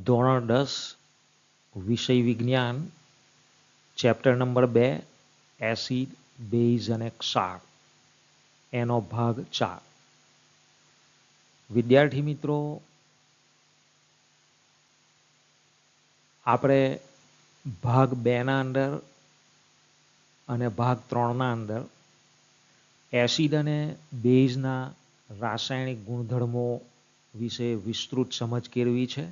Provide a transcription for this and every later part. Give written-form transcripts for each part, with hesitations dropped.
ધોરણ 10 વિષય વિજ્ઞાન ચેપ્ટર નંબર 2 એસિડ બેઝ અને ક્ષાર એનો ભાગ 4. વિદ્યાર્થી મિત્રો, આપણે ભાગ 2ના અંદર અને ભાગ 3ના અંદર એસિડ અને બેઝના રાસાયણિક ગુણધર્મો વિશે વિસ્તૃત સમજ કેળવી છે.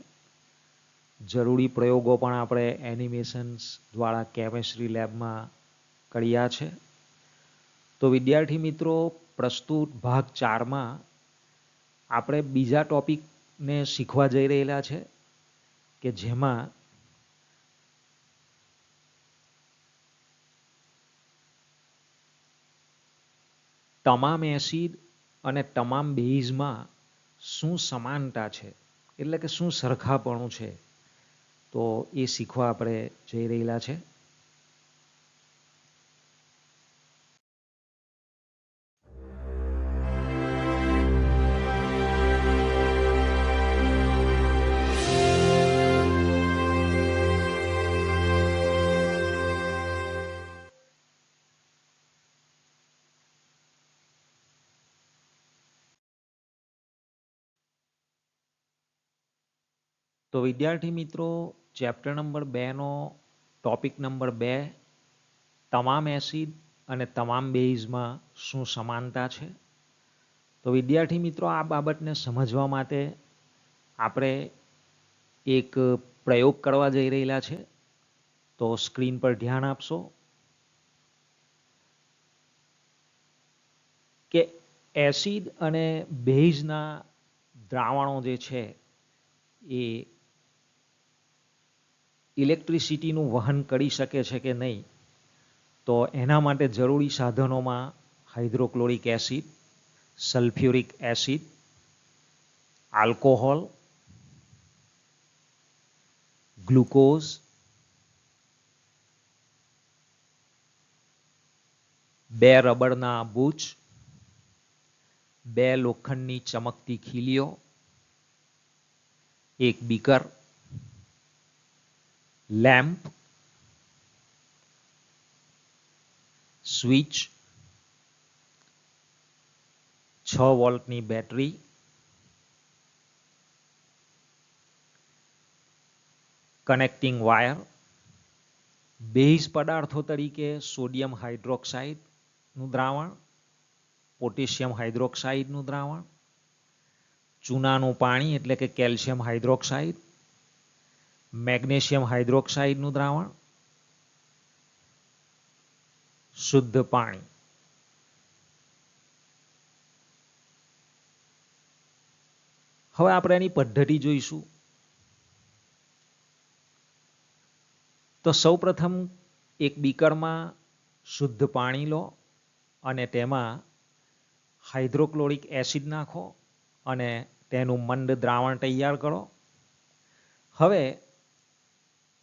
જરૂરી પ્રયોગો પણ આપણે એનિમેશન્સ દ્વારા કેમેસ્ટ્રી લેબમાં કર્યા છે. તો વિદ્યાર્થી મિત્રો, પ્રસ્તુત ભાગ 4માં આપણે બીજા ટોપિકને શીખવા જઈ રહેલા છે કે જેમાં તમામ એસિડ અને તમામ બેઝમાં શું સમાનતા છે, એટલે કે શું સરખાપણું છે, તો એ શીખવા આપણે જઈ રહેલા છે. તો વિદ્યાર્થી મિત્રો, ચેપ્ટર નંબર 2નો ટોપિક નંબર 2 તમામ એસિડ અને તમામ બેઝમાં શું સમાનતા છે. તો વિદ્યાર્થી મિત્રો, આ બાબતને સમજવા માટે આપણે એક પ્રયોગ કરવા જઈ રહેલા છે. તો સ્ક્રીન પર ધ્યાન આપશો કે એસિડ અને બેઝના દ્રાવણો જે છે એ ઇલેક્ટ્રિસિટીનું વહન કરી શકે છે કે નહીં, તો એના માટે જરૂરી સાધનોમાં hydrochloric acid, sulphuric acid, alcohol, glucose, બે રબરના બૂચ, બે લોખંડની ચમકતી ખીલીઓ, એક બીકર, લેમ્પ, સ્વિચ, 6 વોલ્ટની બેટરી, કનેક્ટિંગ વાયર, બેઝ પદાર્થો તરીકે સોડિયમ હાઇડ્રોક્સાઇડનું દ્રાવણ, પોટેશિયમ હાઇડ્રોક્સાઇડનું દ્રાવણ, ચૂનાનું પાણી એટલે કે કેલ્શિયમ હાઇડ્રોક્સાઇડ, મેગ્નેશિયમ હાઇડ્રોક્સાઇડનું દ્રાવણ, શુદ્ધ પાણી. હવે આપણે એની પદ્ધતિ જોઈશું. તો સૌપ્રથમ એક બીકરમાં શુદ્ધ પાણી લો અને તેમાં હાઇડ્રોક્લોરિક એસિડ નાખો અને તેનું મંદ દ્રાવણ તૈયાર કરો. હવે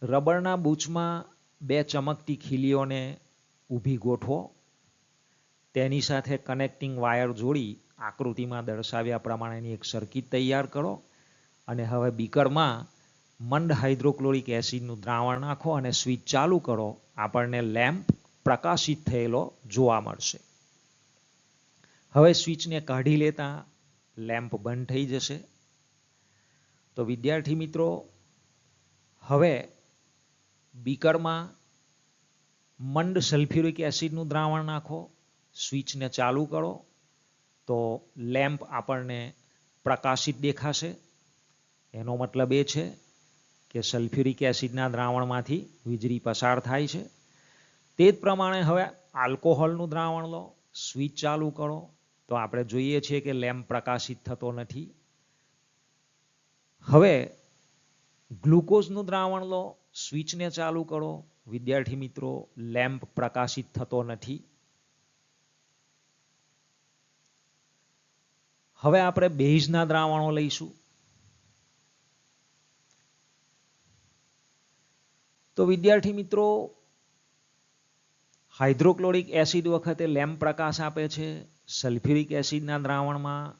રબરના બૂચમાં બે ચમકતી ખીલીઓને ઊભી ગોઠવો. તેની સાથે કનેક્ટિંગ વાયર જોડી આકૃતિમાં દર્શાવ્યા પ્રમાણેની એક સર્કિટ તૈયાર કરો અને હવે બીકરમાં મંદ હાઇડ્રોક્લોરિક એસિડનું દ્રાવણ નાખો અને સ્વિચ ચાલુ કરો. આપણને લેમ્પ પ્રકાશિત થયેલો જોવા મળશે. હવે સ્વિચને કાઢી લેતા લેમ્પ બંધ થઈ જશે. તો વિદ્યાર્થી મિત્રો, હવે બીકરમાં મંદ સલ્ફ્યુરિક એસિડનું દ્રાવણ નાખો, સ્વિચને ચાલુ કરો, તો લેમ્પ આપણને પ્રકાશિત દેખાશે. એનો મતલબ એ છે કે સલ્ફ્યુરિક એસિડના દ્રાવણમાંથી વીજળી પસાર થાય છે. તે જ પ્રમાણે હવે આલ્કોહોલનું દ્રાવણ લો, સ્વિચ ચાલુ કરો, તો આપણે જોઈએ છીએ કે લેમ્પ પ્રકાશિત થતો નથી. તો હવે સ્વિચને કાઢી લેતા લેમ્પ બંધ થઈ જશે. તો વિદ્યાર્થી મિત્રો, હવે બીકરમાં મંદ સલ્ફ્યુરિક એસિડનું દ્રાવણ નાખો, સ્વિચને ચાલુ કરો, તો લેમ્પ આપણને પ્રકાશિત દેખાશે. એનો મતલબ એ છે કે સલ્ફ્યુરિક એસિડના દ્રાવણમાંથી વીજળી પસાર થાય છે. તે જ પ્રમાણે હવે આલ્કોહોલનું દ્રાવણ લો, સ્વિચ ચાલુ કરો, તો આપણે જોઈએ છીએ કે લેમ્પ પ્રકાશિત થતો નથી. હવે ગ્લુકોઝનું દ્રાવણ લો, સ્વિચને ચાલુ કરો. વિદ્યાર્થી મિત્રો, લેમ્પ પ્રકાશિત થતો નથી. હવે આપણે બેઝના દ્રાવણો લઈશું. તો વિદ્યાર્થી મિત્રો, હાઇડ્રોક્લોરિક એસિડ વખતે લેમ્પ પ્રકાશ આપે છે. સલ્ફ્યુરિક એસિડના દ્રાવણમાં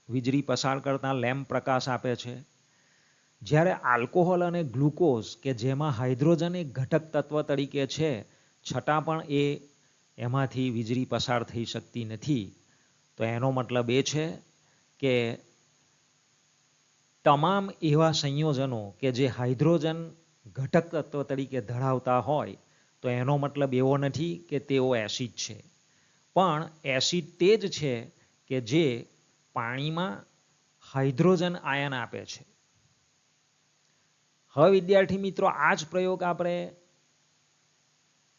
વીજળી પસાર કરતા લેમ્પ પ્રકાશ આપે છે. જ્યારે આલ્કોહોલ અને ગ્લુકોઝ કે જેમાં હાઇડ્રોજન એક ઘટક તત્વ તરીકે છે, છતાં પણ એમાંથી વીજળી પસાર થઈ શકતી નથી. તો એનો મતલબ એ છે કે તમામ એવા સંયોજનો કે જે હાઇડ્રોજન ઘટક તત્વ તરીકે ધરાવતા હોય, તો એનો મતલબ એવો નથી કે તેઓ એસિડ છે, પણ એસિડ તે જ છે કે જે પાણીમાં હાઇડ્રોજન આયન આપે છે. હવે વિદ્યાર્થી મિત્રો, આ જ પ્રયોગ આપણે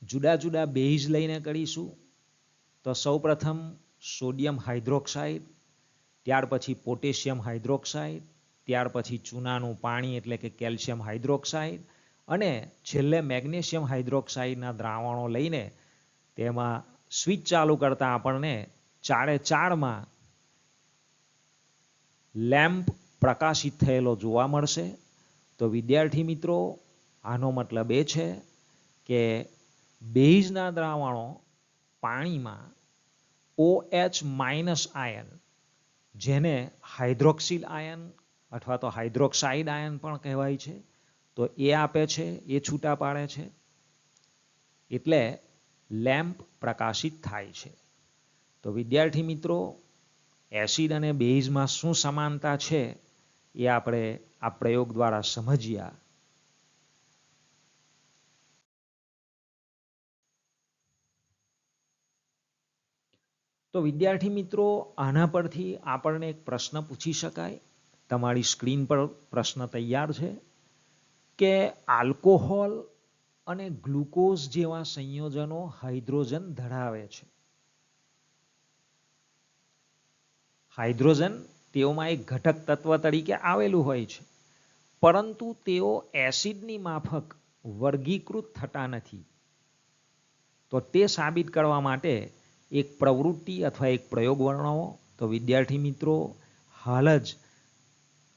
જુદા જુદા બેઝ લઈને કરીશું. તો સૌપ્રથમ સોડિયમ હાઇડ્રોક્સાઇડ, ત્યાર પછી પોટેશિયમ હાઇડ્રોક્સાઇડ, ત્યાર પછી ચૂનાનું પાણી એટલે કે કેલ્શિયમ હાઇડ્રોક્સાઇડ, અને છેલ્લે મેગ્નેશિયમ હાઇડ્રોક્સાઇડના દ્રાવણો લઈને તેમાં સ્વિચ ચાલુ કરતા આપણને 4 લેમ્પ પ્રકાશિત થયેલો જોવા મળશે. તો વિદ્યાર્થી મિત્રો, આનો મતલબ એ છે કે બેઝના દ્રાવણો પાણીમાં OH- આયન, જેને હાઇડ્રોક્સિલ આયન અથવા તો હાઇડ્રોક્સાઇડ આયન પણ કહેવાય છે, તો એ આપે છે, એ છૂટા પાડે છે, એટલે લેમ્પ પ્રકાશિત થાય છે. તો વિદ્યાર્થી મિત્રો, એસિડ અને બેઝમાં શું સમાનતા છે એ આપણે આ પ્રયોગ દ્વારા સમજ્યા. તો વિદ્યાર્થી મિત્રો, આના પરથી આપણને એક પ્રશ્ન પૂછી શકાય. તમારી સ્ક્રીન પર પ્રશ્ન તૈયાર છે કે આલ્કોહોલ અને ગ્લુકોઝ જેવા સંયોજનો હાઇડ્રોજન ધરાવે છે. હાઇડ્રોજન તેઓમાં એક ઘટક તત્વ તરીકે આવેલું હોય છે, પરંતુ તેઓ એસિડની માફક વર્ગીકૃત થતા નથી. તો તે સાબિત કરવા માટે એક પ્રવૃત્તિ અથવા એક પ્રયોગ વર્ણવો. તો વિદ્યાર્થી મિત્રો, હાલ જ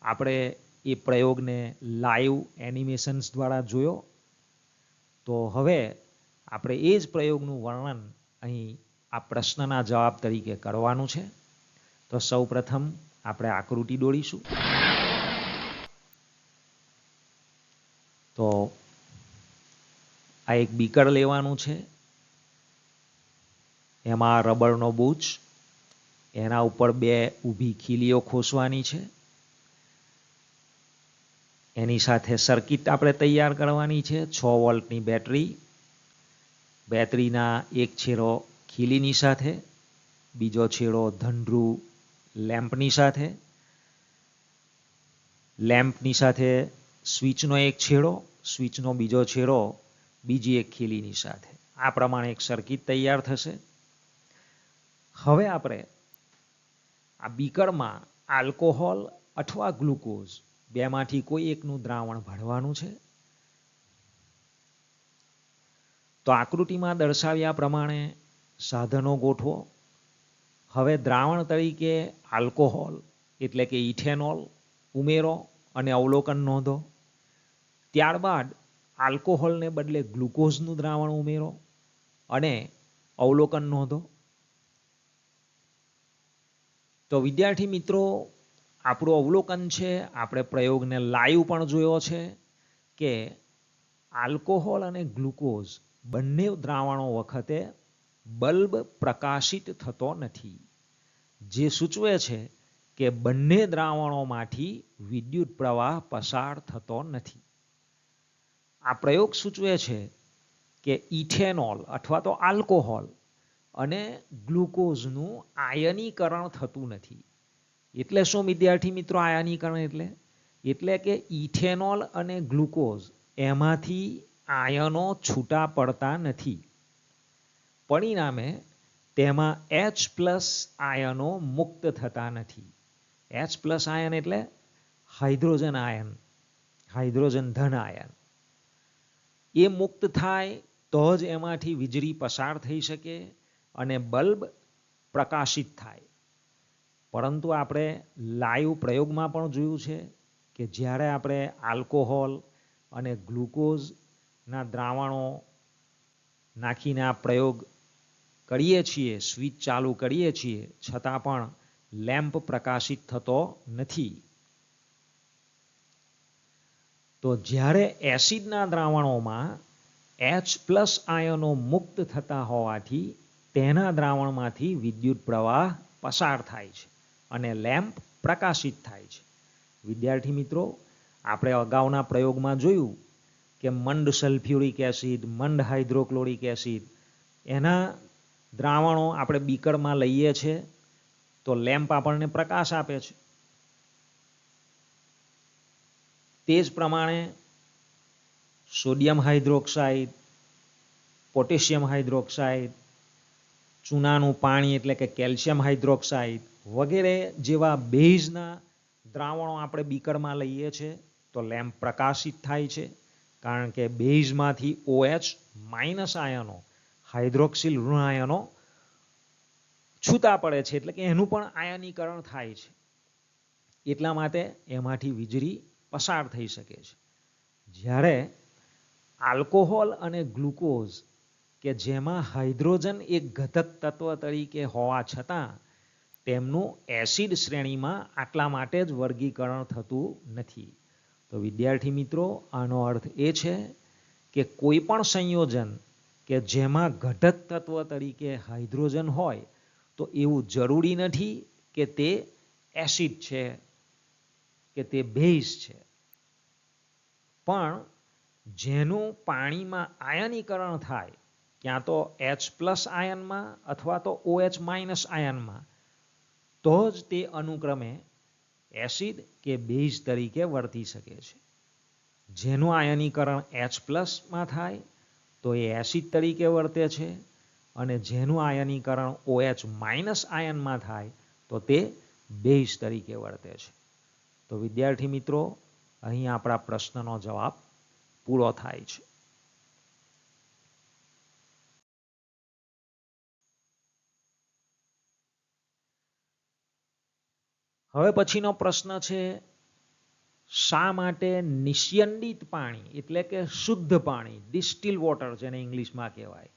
આપણે એ પ્રયોગને લાઈવ એનિમેશન્સ દ્વારા જોયો. તો હવે આપણે એ જ પ્રયોગનું વર્ણન અહીં આ પ્રશ્નના જવાબ તરીકે કરવાનું છે. તો સૌપ્રથમ આપણે આકૃતિ દોરીશું. તો આ એક બીકર લેવાનું છે, એમાં રબરનો બુચ, એના ઉપર 2 ઊભી ખીલીઓ ખોસવાની છે. એની સાથે સર્કિટ આપણે તૈયાર કરવાની છે. 6 વોલ્ટની બેટરી, બેટરીના એક છેડો ખીલીની સાથે, બીજો છેડો ધનધ્રુવ લેમ્પની સાથે, લેમ્પની સાથે સ્વિચનો એક છેડો, સ્વિચનો બીજો છેડો બીજી એક ખીલીની સાથે. આ પ્રમાણે એક સર્કિટ તૈયાર થશે. હવે આપણે આ બીકરમાં આલ્કોહોલ અથવા ગ્લુકોઝ બેમાંથી કોઈ એકનું દ્રાવણ ભરવાનું છે. તો આકૃતિમાં દર્શાવ્યા પ્રમાણે સાધનો ગોઠવો. હવે દ્રાવણ તરીકે આલ્કોહોલ એટલે કે ઇથેનોલ ઉમેરો અને અવલોકન નોંધો. ત્યારબાદ આલ્કોહોલને બદલે ગ્લુકોઝનું દ્રાવણ ઉમેરો અને અવલોકન નોંધો. તો વિદ્યાર્થી મિત્રો, આપણું અવલોકન છે, આપણે પ્રયોગને લાઈવ પણ જોયો છે કે આલ્કોહોલ અને ગ્લુકોઝ બંને દ્રાવણો વખતે બલ્બ પ્રકાશિત થતો નથી, જે સૂચવે છે કે બંને દ્રાવણોમાંથી વિદ્યુત પ્રવાહ પસાર થતો નથી. આ પ્રયોગ સૂચવે છે કે ઇથેનોલ અથવા તો આલ્કોહોલ અને ગ્લુકોઝનું આયનીકરણ થતું નથી. એટલે શું વિદ્યાર્થી મિત્રો આયનીકરણ એટલે કે ઇથેનોલ અને ગ્લુકોઝ એમાંથી આયનો છૂટા પડતા નથી. પરિણામે તેમાં H+ આયનો મુક્ત થતા નથી. H+ આયન એટલે હાઇડ્રોજન આયન, હાઇડ્રોજન ધન આયન, એ મુક્ત થાય તો જ એમાંથી વીજળી પસાર થઈ શકે અને બલ્બ પ્રકાશિત થાય. પરંતુ આપણે લાઈવ પ્રયોગમાં પણ જોયું છે કે જ્યારે આપણે આલ્કોહોલ અને ગ્લુકોઝના દ્રાવણો નાખીને આ પ્રયોગ કરીએ છીએ, સ્વિચ ચાલુ કરીએ છીએ, છતાં પણ લેમ્પ પ્રકાશિત થતો નથી. તો જ્યારે એસિડના દ્રાવણોમાં H+ આયનો મુક્ત થતા હોવાથી તેના દ્રાવણમાંથી વિદ્યુત પ્રવાહ પસાર થાય છે અને લેમ્પ પ્રકાશિત થાય છે. વિદ્યાર્થી મિત્રો, આપણે અગાઉના પ્રયોગમાં જોયું કે મંદ સલ્ફ્યુરિક એસિડ, મંદ હાઇડ્રોક્લોરિક એસિડ, એના દ્રાવણો આપણે બીકરમાં લઈએ છીએ તો લેમ્પ આપણને પ્રકાશ આપે છે. તે જ પ્રમાણે સોડિયમ હાઇડ્રોક્સાઇડ, પોટેશિયમ હાઇડ્રોક્સાઇડ, ચૂનાનું પાણી એટલે કે કેલ્શિયમ હાઇડ્રોક્સાઇડ વગેરે જેવા બેઝના દ્રાવણો આપણે બીકરમાં લઈએ છીએ તો લેમ્પ પ્રકાશિત થાય છે, કારણ કે બેઝમાંથી OH- આયનો, હાઇડ્રોક્સિલ ઋણ આયનો છૂટા પડે છે, એટલે કે એનું પણ આયનીકરણ થાય છે. એટલા માટે એમાંથી વીજળી પસાર થઈ શકે છે. જ્યારે આલ્કોહોલ અને ગ્લુકોઝ કે જેમાં હાઇડ્રોજન એક ઘટક તત્વ તરીકે હોવા છતાં તેમનું એસિડ શ્રેણીમાં આટલા માટે જ વર્ગીકરણ થતું નથી. તો વિદ્યાર્થી મિત્રો, આનો અર્થ એ છે કે કોઈ પણ સંયોજન કે જેમાં ઘટક તત્વ તરીકે હાઇડ્રોજન હોય તો એવું જરૂરી નથી કે તે એસિડ છે કે તે બેઝ છે. પણ જેનું પાણીમાં આયનીકરણ થાય, ક્યાં તો H+ આયનમાં અથવા તો OH- આયનમાં, તો જ તે અનુક્રમે એસિડ કે બેઝ તરીકે વર્તી શકે છે. જેનું આયનીકરણ H+ થાય તો એ એસિડ તરીકે વર્તે છે અને જેનું આયનીકરણ OH- આયનમાં થાય તો તે બેઝ તરીકે વર્તે છે. તો વિદ્યાર્થી મિત્રો, અહીં આપણા પ્રશ્નનો જવાબ પૂરો થાય છે. હવે પછીનો પ્રશ્ન છે, શા માટે નિસ્યંદિત પાણી એટલે કે શુદ્ધ પાણી, ડિસ્ટિલ વોટર જેને ઇંગ્લિશમાં કહેવાય,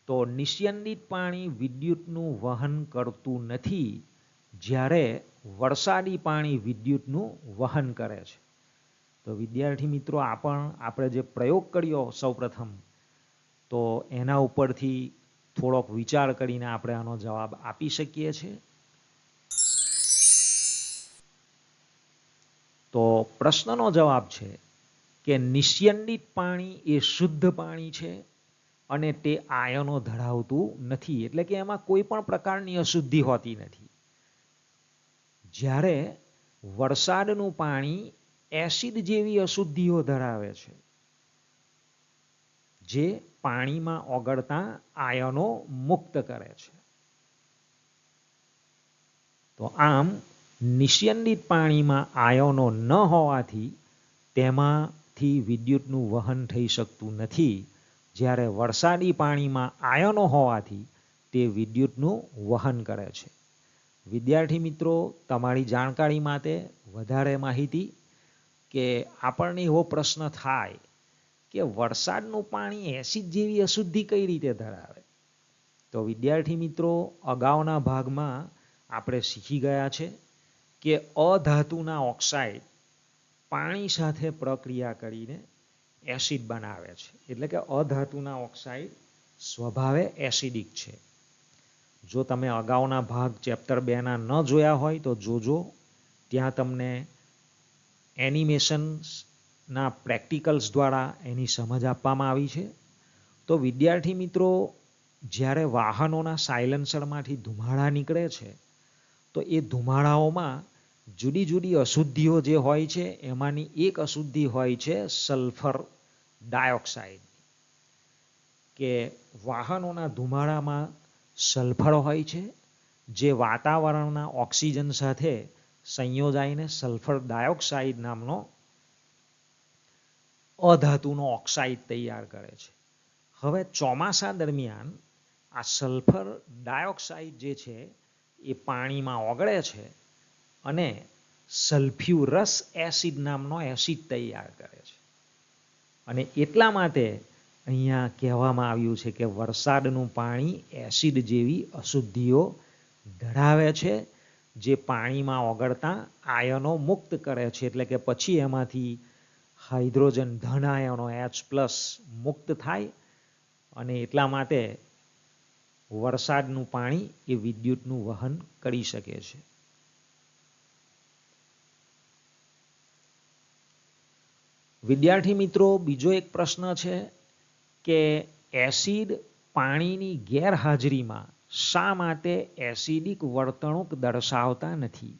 તો નિસ્યંદિત પાણી વિદ્યુતનું વહન કરતું નથી જ્યારે વરસાદી પાણી વિદ્યુતનું વહન કરે છે? તો વિદ્યાર્થી મિત્રો, આપણે જે પ્રયોગ કર્યો સૌપ્રથમ, તો એના ઉપરથી થોડોક વિચાર કરીને આપણે આનો જવાબ આપી શકીએ છીએ. તો પ્રશ્નનો જવાબ છે કે નિસ્યંદિત પાણી એ શુદ્ધ પાણી છે અને તે આયનો ધરાવતું નથી, એટલે કે એમાં કોઈ પણ પ્રકારની અશુદ્ધિ હોતી નથી. જ્યારે વરસાદનું પાણી એસિડ જેવી અશુદ્ધિઓ ધરાવે છે, જે પાણીમાં ઓગળતા આયનો મુક્ત કરે છે. તો આમ નિસ્યંદિત પાણીમાં આયનો ન હોવાથી તેમાંથી વિદ્યુતનું વહન થઈ શકતું નથી, જ્યારે વરસાદી પાણીમાં આયનો હોવાથી તે વિદ્યુતનું વહન કરે છે. વિદ્યાર્થી મિત્રો, તમારી જાણકારી માટે વધારે માહિતી કે આપણને એવો પ્રશ્ન થાય કે વરસાદનું પાણી એસિડ જેવી અશુદ્ધિ કઈ રીતે ધરાવે? તો વિદ્યાર્થી મિત્રો, અગાઉના ભાગમાં આપણે શીખી ગયા છે કે અધાતુના ઓક્સાઇડ પાણી સાથે પ્રક્રિયા કરીને એસિડ બનાવે છે, એટલે કે અધાતુના ઓક્સાઇડ સ્વભાવે એસિડિક છે. જો તમે અગાઉના ભાગ ચેપ્ટર 2ના ન જોયા હોય તો જોજો, ત્યાં તમને એનિમેશન્સના પ્રેક્ટિકલ્સ દ્વારા એની સમજ આપવામાં આવી છે. તો વિદ્યાર્થી મિત્રો, જ્યારે વાહનોના સાયલેન્સરમાંથી ધુમાડા નીકળે છે તો એ ધુમાડાઓમાં જુદી જુદી અશુદ્ધિઓ જે હોય છે, એમાંની એક અશુદ્ધિ હોય છે સલ્ફર ડાયોક્સાઇડ, કે વાહનોના ધુમાડામાં સલ્ફર હોય છે જે વાતાવરણના ઓક્સિજન સાથે સંયોજાઈને સલ્ફર ડાયોક્સાઇડ નામનો અધાતુનો ઓક્સાઇડ તૈયાર કરે છે. હવે ચોમાસા દરમિયાન આ સલ્ફર ડાયોક્સાઇડ જે છે એ પાણીમાં ઓગળે છે અને સલ્ફ્યુરસ એસિડ નામનો એસિડ તૈયાર કરે છે. અને એટલા માટે અહીંયા કહેવામાં આવ્યું છે કે વરસાદનું પાણી એસિડ જેવી અશુદ્ધિઓ ધરાવે છે, જે પાણીમાં ઓગળતા આયનો મુક્ત કરે છે. એટલે કે પછી એમાંથી હાઇડ્રોજન ધન આયનો H+ મુક્ત થાય અને એટલા માટે વરસાદનું પાણી એ વિદ્યુતનું વહન કરી શકે છે. વિદ્યાર્થી મિત્રો, બીજો એક પ્રશ્ન છે કે એસિડ પાણીની ગેરહાજરીમાં શા માટે એસિડિક વર્તણૂક દર્શાવતા નથી?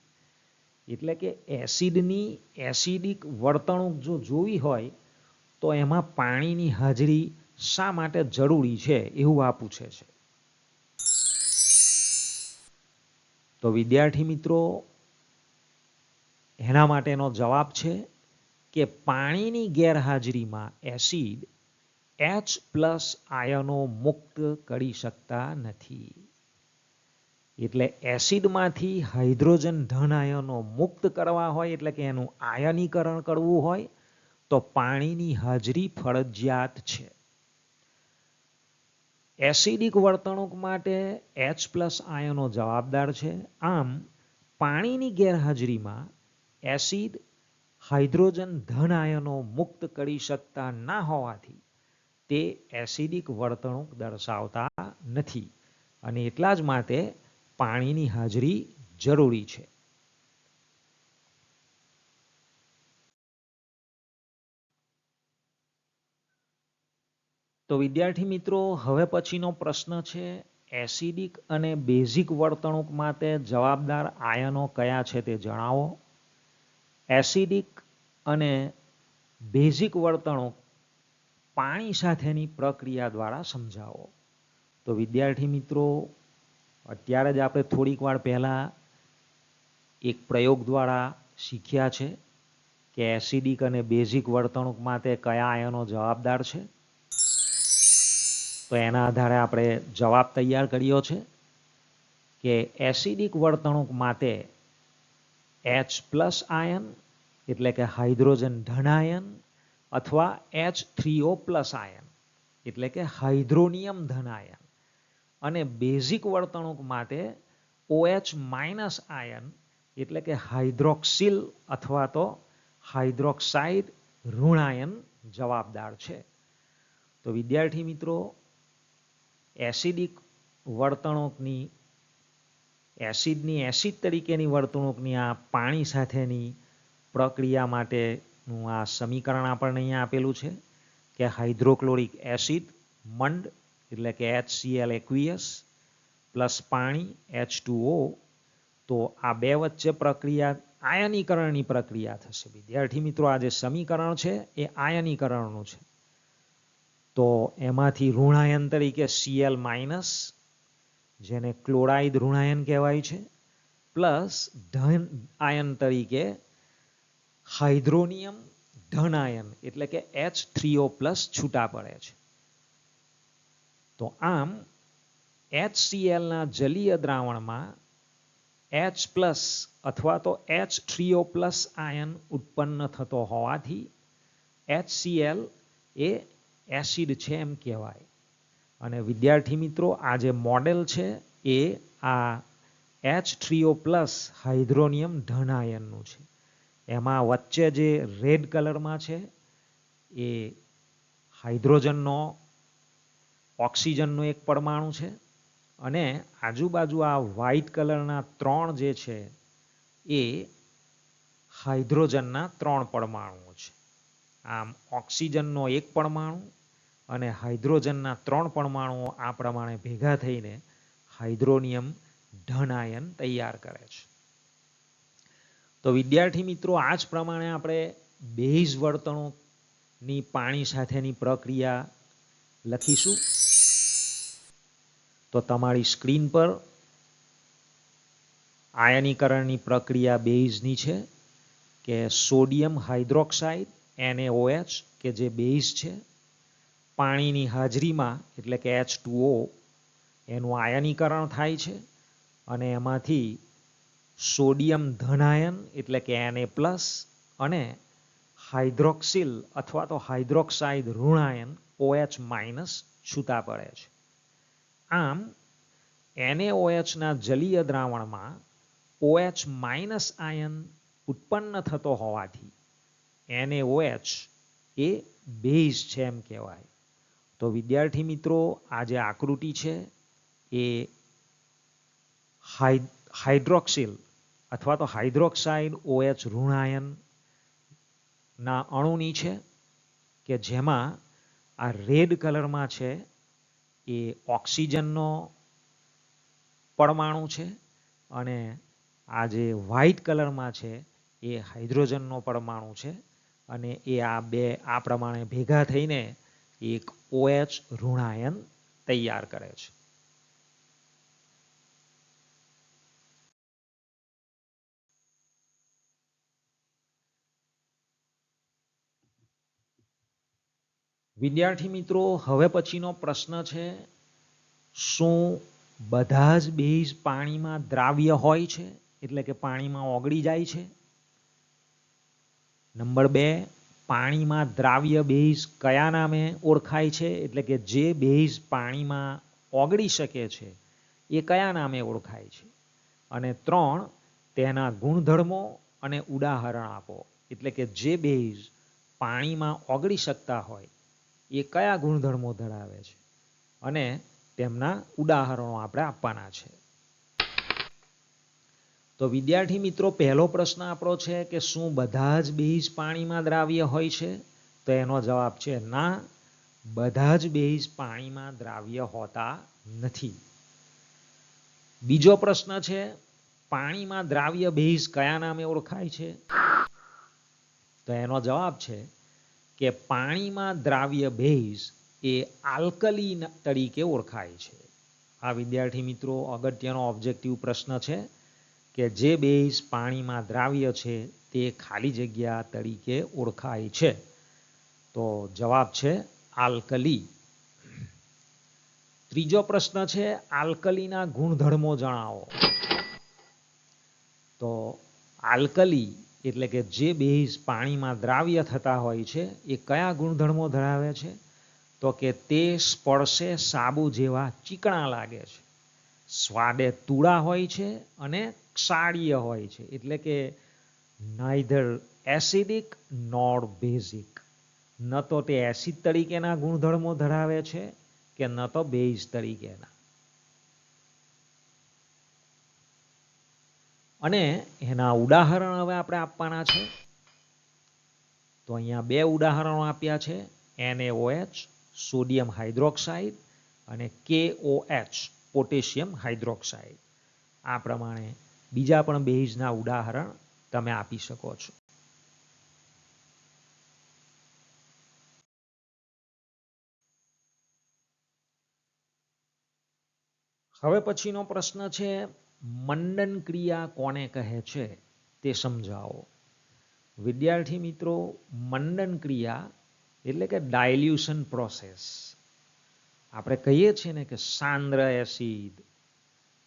એટલે કે એસિડની એસિડિક વર્તણૂક જો જોવી હોય તો એમાં પાણીની હાજરી શા માટે જરૂરી છે એવું આ પૂછે છે. તો વિદ્યાર્થી મિત્રો, એના માટેનો જવાબ છે કે પાણીની ગેરહાજરીમાં એસિડ H+ આયનો મુક્ત કરી શકતા નથી. એટલે એસિડમાંથી હાઇડ્રોજન ધન આયનો મુક્ત કરવા હોય, એટલે કે એનું આયનીકરણ કરવું હોય, તો પાણીની હાજરી ફરજિયાત છે. એસિડિક વર્તણૂક માટે H+ આયનો જવાબદાર છે. આમ પાણીની ગેરહાજરીમાં એસિડ હાઇડ્રોજન ધન આયનો મુક્ત કરી શકતા ના હોવાથી તે એસિડિક વર્તણૂક દર્શાવતા નથી અને એટલા જ માટે પાણીની હાજરી જરૂરી છે. તો વિદ્યાર્થી મિત્રો, હવે પછીનો પ્રશ્ન છે એસિડિક અને બેઝિક વર્તણૂક માટે જવાબદાર આયનો કયા છે તે જણાવો. એસિડિક અને બેઝિક વર્તણૂક પાણી સાથેની પ્રક્રિયા દ્વારા સમજાવો. તો વિદ્યાર્થી મિત્રો, અત્યારે જ આપણે થોડીક વાર પહેલાં એક પ્રયોગ દ્વારા શીખ્યા છે કે એસિડિક અને બેઝિક વર્તણૂક માટે કયા આયનો જવાબદાર છે. તો એના આધારે આપણે જવાબ તૈયાર કર્યો છે કે એસિડિક વર્તણૂક માટે H+ આયન એટલે કે હાઇડ્રોજન ધન આયન અથવા H3O+ આયન એટલે કે હાઇડ્રોનિયમ ધન આયન અને બેઝિક વર્તણૂક માટે OH- આયન એટલે કે હાઇડ્રોક્સિલ અથવા તો હાઇડ્રોક્સાઇડ ઋણ આયન જવાબદાર છે. તો વિદ્યાર્થી મિત્રો, એસિડિક વર્તણૂકની એસિડની એસિડ તરીકેની વર્તણૂકની આ પાણી સાથેની પ્રક્રિયા માટેનું આ સમીકરણ આપણને અહીંયા આપેલું છે કે હાઇડ્રોક્લોરિક એસિડ મંડ એટલે કે HCl aqueous પ્લસ પાણી H2O. તો આ બે વચ્ચે પ્રક્રિયા આયનીકરણની પ્રક્રિયા થશે. વિદ્યાર્થી મિત્રો, આ જે સમીકરણ છે એ આયનીકરણનું છે. તો એમાંથી ઋણાયન તરીકે Cl- જેને ક્લોરાઇડ ઋણાયન કહેવાય છે, પ્લસ ધન આયન તરીકે હાઇડ્રોનિયમ ધન આયન એટલે કે H3O+ છૂટા પડે છે. તો આમ HClના જલીય દ્રાવણમાં H+ અથવા તો H3O+ આયન ઉત્પન્ન થતો હોવાથી HCl એ એસિડ છે એમ કહેવાય. અને વિદ્યાર્થી મિત્રો, આ જે મોડેલ છે એ આ H3O+ હાઇડ્રોનિયમ ધન આયનનું છે. એમાં વચ્ચે જે રેડ કલરમાં છે એ હાઇડ્રોજનનો ઓક્સિજનનો એક પરમાણુ છે અને આજુબાજુ આ વ્હાઇટ કલરના 3 જે છે એ હાઇડ્રોજનના 3 પરમાણુઓ છે. આમ ઓક્સિજનનો એક પરમાણુ અને હાઇડ્રોજનના 3 પરમાણુઓ આ પ્રમાણે ભેગા થઈને હાઇડ્રોનિયમ ધન આયન તૈયાર કરે છે. તો વિદ્યાર્થી મિત્રો, આ જ પ્રમાણે આપણે બેઝ વર્તણૂકની પાણી સાથેની પ્રક્રિયા લખીશું. તો તમારી સ્ક્રીન પર આયનીકરણની પ્રક્રિયા બેઝની છે કે સોડિયમ હાઇડ્રોક્સાઇડ NaOH કે જે બેઝ છે, પાણીની હાજરીમાં એટલે કે H2O એનું આયનીકરણ થાય છે અને એમાંથી સોડિયમ ધન આયન એટલે કે Na+ અને હાઇડ્રોક્સિલ અથવા તો હાઇડ્રોક્સાઇડ ઋણ આયન OH- છૂટા પડે છે. આમ NaOHના જલીય દ્રાવણમાં OH- આયન ઉત્પન્ન થતો હોવાથી NaOH એ બેઝ છે એમ કહેવાય. તો વિદ્યાર્થી મિત્રો, આ જે આકૃતિ છે એ હાઇડ્રોક્સિલ અથવા તો હાઇડ્રોક્સાઇડ OH ઋણ આયન ના અણુની છે કે જેમાં આ રેડ કલરમાં છે એ ઓક્સિજનનો પરમાણુ છે અને આ જે વ્હાઇટ કલરમાં છે એ હાઇડ્રોજનનો પરમાણુ છે અને એ આ પ્રમાણે ભેગા થઈને એક OH ઋણ આયન તૈયાર કરે છે. વિદ્યાર્થી મિત્રો, હવે પછીનો પ્રશ્ન છે, શું બધા જ બેઝ પાણીમાં દ્રાવ્ય હોય છે એટલે કે પાણીમાં ઓગળી જાય છે? નંબર 2, પાણીમાં દ્રાવ્ય બેઝ કયા નામે ઓળખાય છે એટલે કે જે બેઝ પાણીમાં ઓગળી શકે છે એ કયા નામે ઓળખાય છે? અને 3, તેના ગુણધર્મો અને ઉદાહરણ આપો. એટલે કે જે બેઝ પાણીમાં ઓગળી શકતા હોય એ કયા ગુણધર્મો ધરાવે છે અને તેમના ઉદાહરણો આપણે આપવાના છે. તો વિદ્યાર્થી મિત્રો, પહેલો પ્રશ્ન આપણો છે કે શું બધા જ બેઝ પાણીમાં દ્રાવ્ય હોય છે? તો એનો જવાબ છે ના, બધા જ બેઝ પાણીમાં દ્રાવ્ય હોતા નથી. બીજો પ્રશ્ન છે, પાણીમાં દ્રાવ્ય બેઝ કયા નામે ઓળખાય છે? તો એનો જવાબ છે કે પાણીમાં દ્રાવ્ય બેઝ એ આલ્કલી તરીકે ઓળખાય છે. આ વિદ્યાર્થી મિત્રો અગત્યનો ઓબ્જેક્ટિવ પ્રશ્ન છે કે જે બેઝ પાણીમાં દ્રાવ્ય છે તે ખાલી જગ્યા તરીકે ઓળખાય છે. તો જવાબ છે આલ્કલી. ત્રીજો પ્રશ્ન છે, આલ્કલીના ગુણધર્મો જણાવો. તો આલ્કલી એટલે કે જે બેઝ પાણીમાં દ્રાવ્ય થતા હોય છે એ કયા ગુણધર્મો ધરાવે છે? તો કે તે સ્પર્શે સાબુ જેવા ચીકણા લાગે છે, સ્વાદે તુળા હોય છે અને ક્ષારીય હોય છે. એટલે કે નાઇધર એસિડિક નોર બેઝિક. ન તો તે એસિડ તરીકેના ગુણધર્મો ધરાવે છે કે ન તો બેઝ તરીકેના. અને એના ઉદાહરણ હવે આપણે આપવાના છે. તો અહીંયા 2 ઉદાહરણો આપ્યા છે, NaOH સોડિયમ હાઇડ્રોક્સાઇડ અને KOH પોટેશિયમ હાઇડ્રોક્સાઇડ. આ પ્રમાણે બીજા પણ બેઝના ઉદાહરણ તમે આપી શકો છો. હવે પછીનો પ્રશ્ન છે, મંડન ક્રિયા કોને કહે છે તે સમજાવો. વિદ્યાર્થી મિત્રો, મંડન ક્રિયા એટલે કે ડાયલ્યુશન પ્રોસેસ. આપણે કહીએ છીએ ને કે સાંદ્ર એસિડ,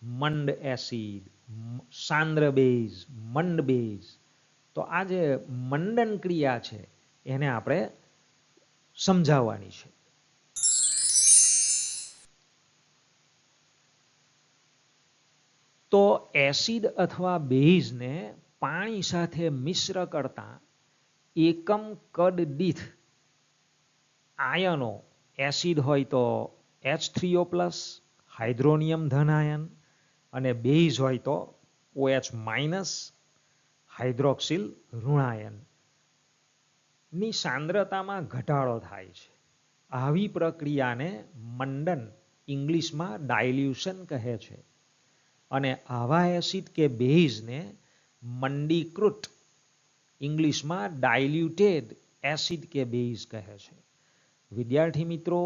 મંડ એસિડ, સાંદ્ર બેઝ, મંડ બેઝ. તો આ જે મંડન ક્રિયા છે એને આપણે સમજાવવાની છે. તો એસિડ અથવા બેઝને પાણી સાથે મિશ્ર કરતા એકમ કદ દીઠ આયનો, એસિડ હોય તો H3O+, હાઇડ્રોનિયમ ધન આયન, અને બેઝ હોય તો OH- હાઇડ્રોક્સિલ ઋણ આયન ની સાંદ્રતામાં ઘટાડો થાય છે. આવી પ્રક્રિયાને મંડન, ઇંગ્લિશમાં ડાયલ્યુશન કહે છે. અને આવા એસિડ કે બેઝને મંડીકૃત, ઇંગ્લિશમાં ડાયલ્યુટેડ એસિડ કે બેઝ કહે છે. વિદ્યાર્થી મિત્રો,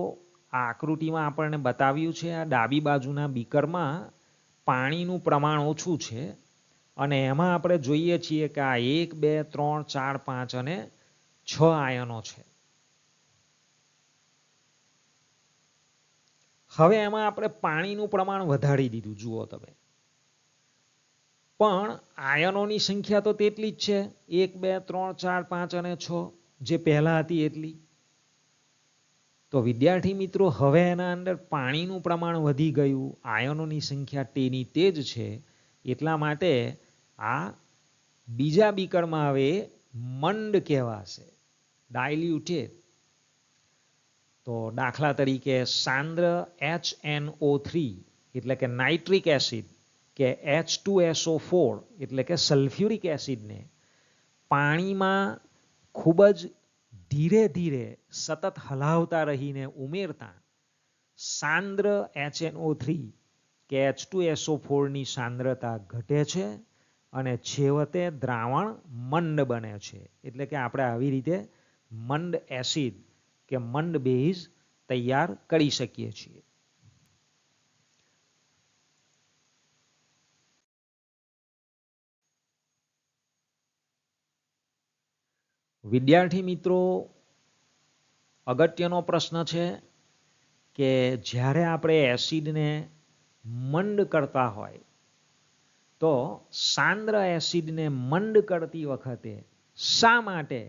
આ આકૃતિમાં આપણને બતાવ્યું છે, આ ડાબી બાજુના બીકરમાં પાણીનું પ્રમાણ ઓછું છે અને એમાં આપણે જોઈએ છીએ કે આ 1, 2, 3, 4, 5 અને 6 આયનો છે. હવે એમાં આપણે પાણીનું પ્રમાણ વધારી દીધું, જુઓ તમે. પણ આયનોની સંખ્યા તો તેટલી જ છે, 1, 2, 3, 4, 5 અને 6, જે પહેલા હતી એટલી. તો વિદ્યાર્થી મિત્રો, હવે એના અંદર પાણીનું પ્રમાણ વધી ગયું, આયનોની સંખ્યા તેની તે જ છે. એટલા માટે આ બીજા બીકરમાં હવે મંડ કહેવાશે, ડાયલ્યુટેડ. તો દાખલા તરીકે સાંદ્ર HNO3 એટલે કે નાઇટ્રિક એસિડ કે H2SO4 એટલે કે સલ્ફ્યુરિક એસિડને પાણીમાં ખૂબ જ ધીરે ધીરે સતત હલાવતા રહીને ઉમેરતા સાંદ્ર HNO3 કે H2SO4 ની સાંદ્રતા ઘટે છે અને છેવટે દ્રાવણ મંડ બને છે. એટલે કે આપણે આવી રીતે મંડ એસિડ કે મંડ બેઝ તૈયાર કરી શકીએ છીએ. વિદ્યાર્થી મિત્રો, અગત્યનો પ્રશ્ન છે કે જ્યારે આપણે એસિડને મંડ કરતા હોય તો સાંદ્ર એસિડને મંડ કરતી વખતે શા માટે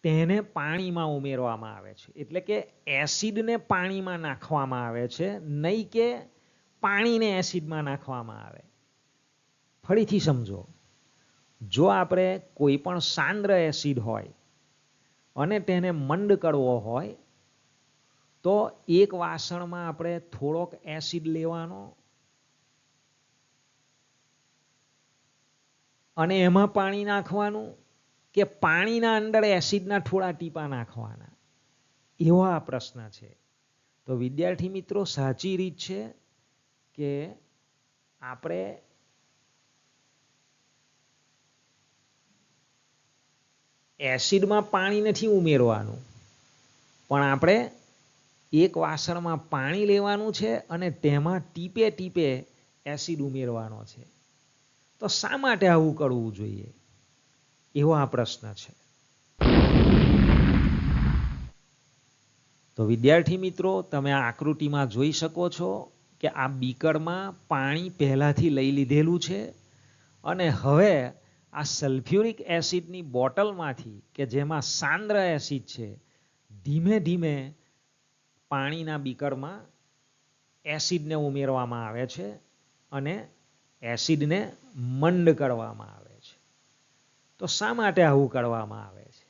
તેને પાણીમાં ઉમેરવામાં આવે છે? એટલે કે એસિડને પાણીમાં નાખવામાં આવે છે, નહીં કે પાણીને એસિડમાં નાખવામાં આવે. ફરીથી સમજો, જો આપણે કોઈ પણ સાંદ્ર એસિડ હોય અને તેને મંડ કરવો હોય તો એક વાસણમાં આપણે થોડોક એસિડ લેવાનો અને એમાં પાણી નાખવાનું કે પાણીના અંદર એસિડના થોડા ટીપા નાખવાના, એવો આ પ્રશ્ન છે. તો વિદ્યાર્થી મિત્રો, સાચી રીત છે કે આપણે એસિડમાં પાણી નથી ઉમેરવાનું, પણ આપણે એક વાસણમાં પાણી લેવાનું છે અને તેમાં ટીપે ટીપે એસિડ ઉમેરવાનો છે. તો શા માટે આવું કરવું જોઈએ, એવો આ પ્રશ્ન છે. તો વિદ્યાર્થી મિત્રો, તમે આ આકૃતિમાં જોઈ શકો છો કે આ બીકરમાં પાણી પહેલાથી લઈ લીધેલું છે અને હવે આ સલ્ફ્યુરિક એસિડની બોટલમાંથી કે જેમાં સાંદ્ર એસિડ છે, ધીમે ધીમે પાણીના બીકરમાં એસિડને ઉમેરવામાં આવે છે અને એસિડને મંડ કરવામાં આવે છે. તો શા માટે આવું કરવામાં આવે છે?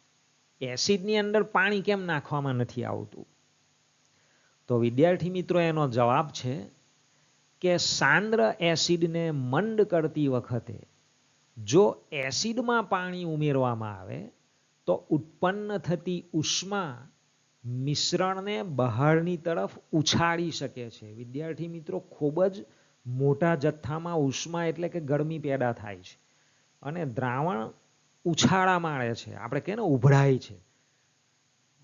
એસિડની અંદર પાણી કેમ નાખવામાં નથી આવતું? તો વિદ્યાર્થી મિત્રો, એનો જવાબ છે કે સાંદ્ર એસિડને મંડ કરતી વખતે જો એસિડમાં પાણી ઉમેરવામાં આવે તો ઉત્પન્ન થતી ઉષ્મા મિશ્રણને બહારની તરફ ઉછાળી શકે છે. વિદ્યાર્થી મિત્રો, ખૂબ જ મોટા જથ્થામાં ઉષ્મા એટલે કે ગરમી પેદા થાય છે અને દ્રાવણ ઉછાળા મારે છે, આપણે કહે ને ઉભરાય છે,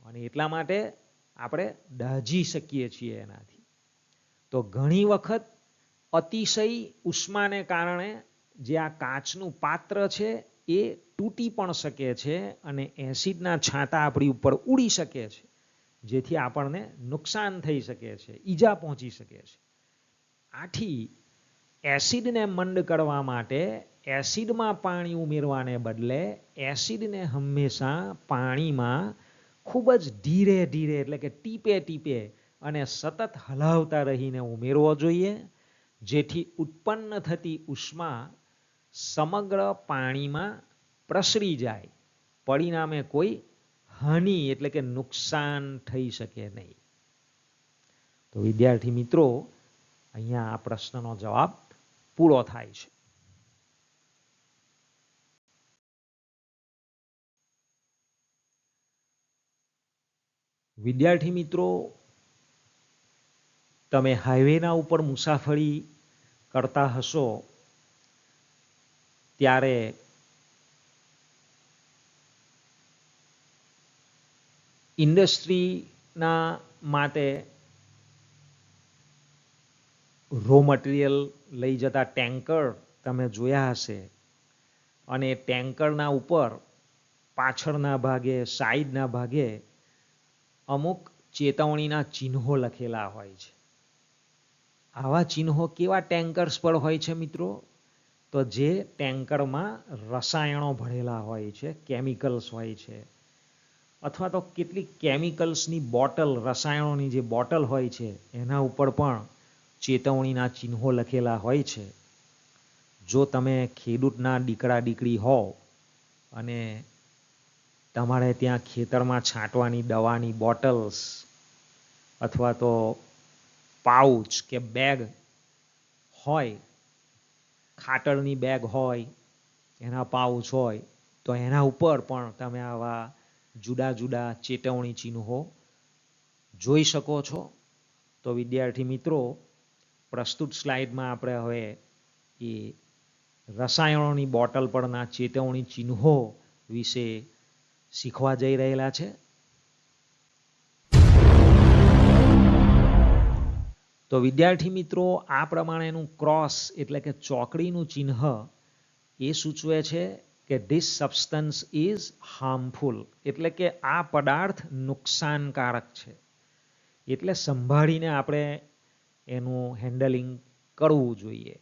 અને એટલા માટે આપણે દાઝી શકીએ છીએ એનાથી. તો ઘણી વખત અતિશય ઉષ્માને કારણે જે આ કાચનું પાત્ર છે એ તૂટી પણ શકે છે અને એસિડના છાંટા આપણી ઉપર ઉડી શકે છે, જેથી આપણને નુકસાન થઈ શકે છે, ઈજા પહોંચી શકે છે. આથી એસિડને મંડ કરવા માટે એસિડમાં પાણી ઉમેરવાને બદલે એસિડને હંમેશા પાણીમાં ખૂબ જ ધીરે ધીરે એટલે કે ટીપે ટીપે અને સતત હલાવતા રહીને ઉમેરવો જોઈએ, જેથી ઉત્પન્ન થતી ઉષ્મા સમગ્ર પાણીમાં પ્રસરી જાય, પરિણામે કોઈ હાનિ એટલે કે નુકસાન થઈ શકે નહીં. તો વિદ્યાર્થી મિત્રો, અહીંયા આ પ્રશ્નનો જવાબ પૂરો થાય છે. વિદ્યાર્થી મિત્રો, તમે હાઈવેના ઉપર મુસાફરી કરતા હશો ત્યારે ઇન્ડસ્ટ્રીના માટે રો મટીરિયલ લઈ જતા ટેન્કર તમે જોયા હશે, અને ટેન્કરના ઉપર પાછળના ભાગે સાઈડના ભાગે અમુક ચેતવણીના ચિહ્નો લખેલા હોય છે. આવા ચિહ્નો કેવા ટેન્કર્સ પર હોય છે મિત્રો? તો જે ટેન્કરમાં રસાયણો ભરેલા હોય છે, કેમિકલ્સ હોય છે, અથવા તો કેટલીક કેમિકલ્સની બોટલ, રસાયણોની જે બોટલ હોય છે એના ઉપર પણ ચેતવણીના ચિહ્નો લખેલા હોય છે. જો તમે ખેડૂતના દીકરા દીકરી હો અને તમારે ત્યાં ખેતરમાં છાંટવાની દવાની બોટલ્સ અથવા તો પાઉચ કે બેગ હોય, ખાતરની બેગ હોય, એના પાઉચ હોય, તો એના ઉપર પણ તમે આવા જુદા જુદા ચેતવણી ચિહ્નો જોઈ શકો છો. તો વિદ્યાર્થી મિત્રો, પ્રસ્તુત સ્લાઇડમાં આપણે હવે એ રસાયણોની બોટલ પરના ચેતવણી ચિહ્નો વિશે શીખવા જઈ રહેલા છે. તો વિદ્યાર્થી મિત્રો, આ પ્રમાણેનું ક્રોસ એટલે કે ચોકડીનું ચિહ્ન એ સૂચવે છે કે ધીસ સબસ્ટન્સ ઇઝ હાર્મફુલ, એટલે કે આ પદાર્થ નુકસાનકારક છે. એટલે સંભાળીને આપણે એનું હેન્ડલિંગ કરવું જોઈએ.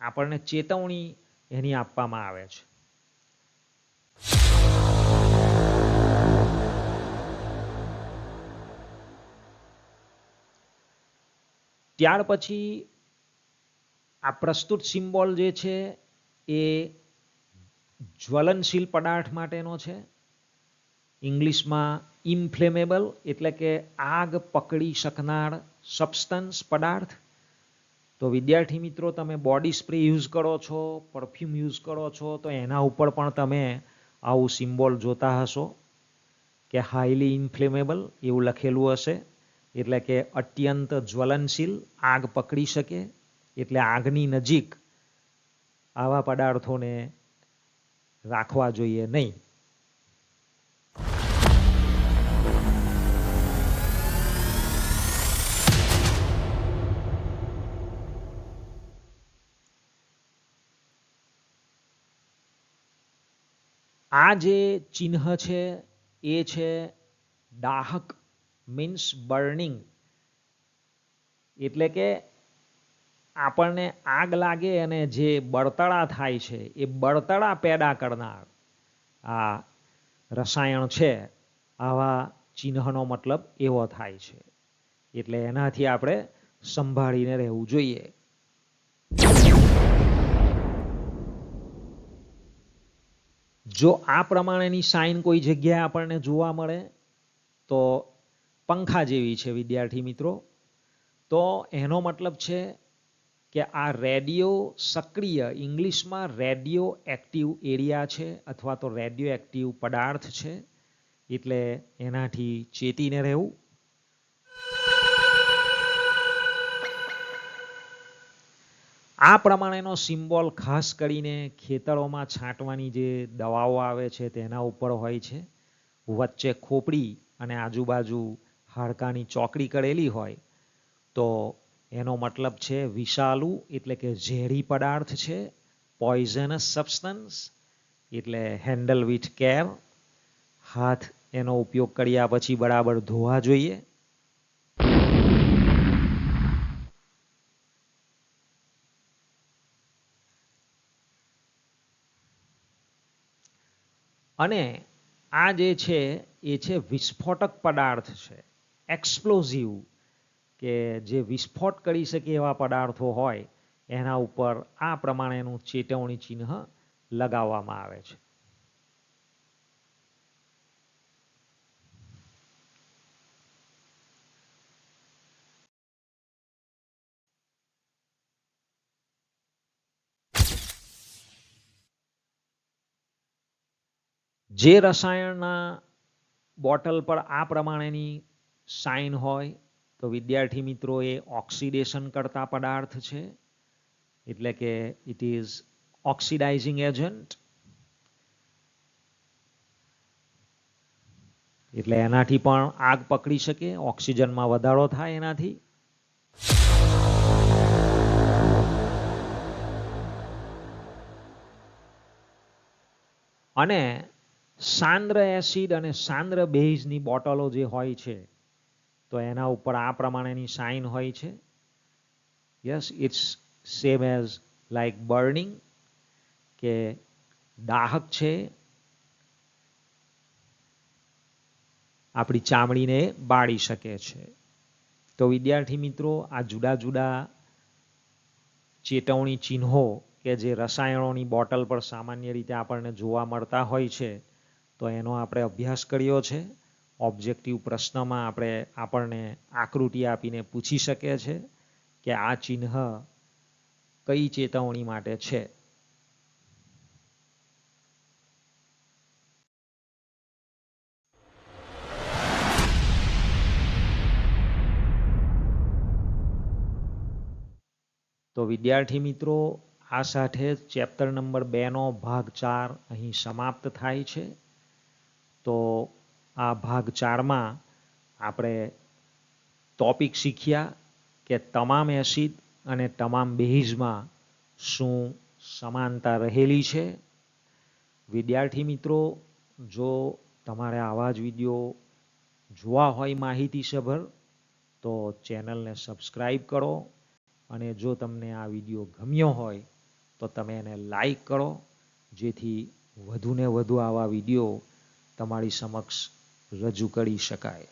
આપણને ચેતવણી એની આપવામાં આવે છે. ત્યાર પછી આ પ્રસ્તુત સિમ્બોલ જે છે એ જ્વલનશીલ પદાર્થ માટેનો છે. ઇંગ્લિશમાં ઇન્ફ્લેમેબલ એટલે કે આગ પકડી શકનાર સબસ્ટન્સ, પદાર્થ. તો વિદ્યાર્થી મિત્રો, તમે બોડી સ્પ્રે યુઝ કરો છો, પરફ્યુમ યુઝ કરો છો, તો એના ઉપર પણ તમે આવું સિમ્બોલ જોતા હશો કે હાઈલી ઇન્ફ્લેમેબલ એવું લખેલું હશે. એટલે કે અત્યંત જ્વલનશીલ, આગ પકડી શકે. એટલે આગની નજીક આવા પદાર્થોને રાખવા જોઈએ નહીં. આ જે ચિહ્ન છે એ છે દાહક, મીન્સ બર્નિંગ. એટલે કે આપણને આગ લાગે અને જે બળતરા થાય છે એ બળતરા પેદા કરનાર આ રસાયણ છે. આવા ચિહ્નનો મતલબ એવો થાય છે. એટલે એનાથી આપણે સંભાળીને રહેવું જોઈએ. જો આ પ્રમાણેની સાઇન કોઈ જગ્યાએ આપણને જોવા મળે તો પંખા જેવી છે વિદ્યાર્થી મિત્રો, તો એનો મતલબ છે કે આ રેડિયો સક્રિય, ઇંગ્લિશમાં રેડિયો એક્ટિવ એરિયા છે અથવા તો રેડિયો એક્ટિવ પદાર્થ છે. એટલે એનાથી ચેતીને રહેવું. આ પ્રમાણેનો સિમ્બોલ ખાસ કરીને ખેતરોમાં છાંટવાની જે દવાઓ આવે છે તેના ઉપર હોય છે. વચ્ચે ખોપડી અને આજુબાજુ હાડકાની ચોકડી કરેલી હોય તો એનો મતલબ છે વિષાલુ, એટલે કે ઝેરી પદાર્થ છે. પોઈઝનસ સબસ્ટન્સ, એટલે હેન્ડલ વિથ કેર. હાથ એનો ઉપયોગ કર્યા પછી બરાબર ધોવા જોઈએ. અને આ જે છે એ છે વિસ્ફોટક પદાર્થ છે, એક્સપ્લોઝિવ, કે જે વિસ્ફોટ કરી શકે એવા પદાર્થો હોય એના ઉપર આ પ્રમાણેનું ચેતવણી ચિહ્ન લગાવવામાં આવે છે. જે રસાયણના બોટલ પર આ પ્રમાણેની સાઇન હોય તો વિદ્યાર્થી મિત્રો એ ઓક્સિડેશન કરતા પદાર્થ છે. એટલે કે ઇટ ઇઝ ઓક્સિડાઇઝિંગ એજન્ટ. એટલે એનાથી પણ આગ પકડી શકે, ઓક્સિજનમાં વધારો થાય એનાથી. અને સાંદ્ર એસિડ અને સાંદ્ર બેઝની બોટલો જે હોય છે તો એના ઉપર આ પ્રમાણેની સાઇન હોય છે. Yes, it's same as like burning, કે દાહક છે, આપણી ચામડીને બાળી શકે છે. તો વિદ્યાર્થી મિત્રો, આ જુદા જુદા ચેતવણી ચિહ્નો કે જે રસાયણોની બોટલ પર સામાન્ય રીતે આપણને જોવા મળતા હોય છે તો એનો આપણે અભ્યાસ કર્યો છે. ઓબ્જેક્ટિવ પ્રશ્નમાં આપણને આકૃતિ આપીને પૂછી શકે છે કે આ ચિહ્ન કઈ ચેતવણી માટે છે. તો વિદ્યાર્થી મિત્રો, આ સાથે ચેપ્ટર નંબર 2નો ભાગ 4 અહીં સમાપ્ત થાય છે. તો આ ભાગ 4માં આપણે ટોપિક શીખ્યા કે તમામ એસિડ અને તમામ બેઝમાં શું સમાનતા રહેલી છે. વિદ્યાર્થી મિત્રો, જો તમારે આવા જ વિડીયો જોવા હોય માહિતીસભર તો ચેનલને સબસ્ક્રાઈબ કરો, અને જો તમને આ વિડીયો ગમ્યો હોય તો તમે એને લાઈક કરો, જેથી વધુને વધુ આવા વિડીયો તમારી સમક્ષ રજૂ કરી શકાય.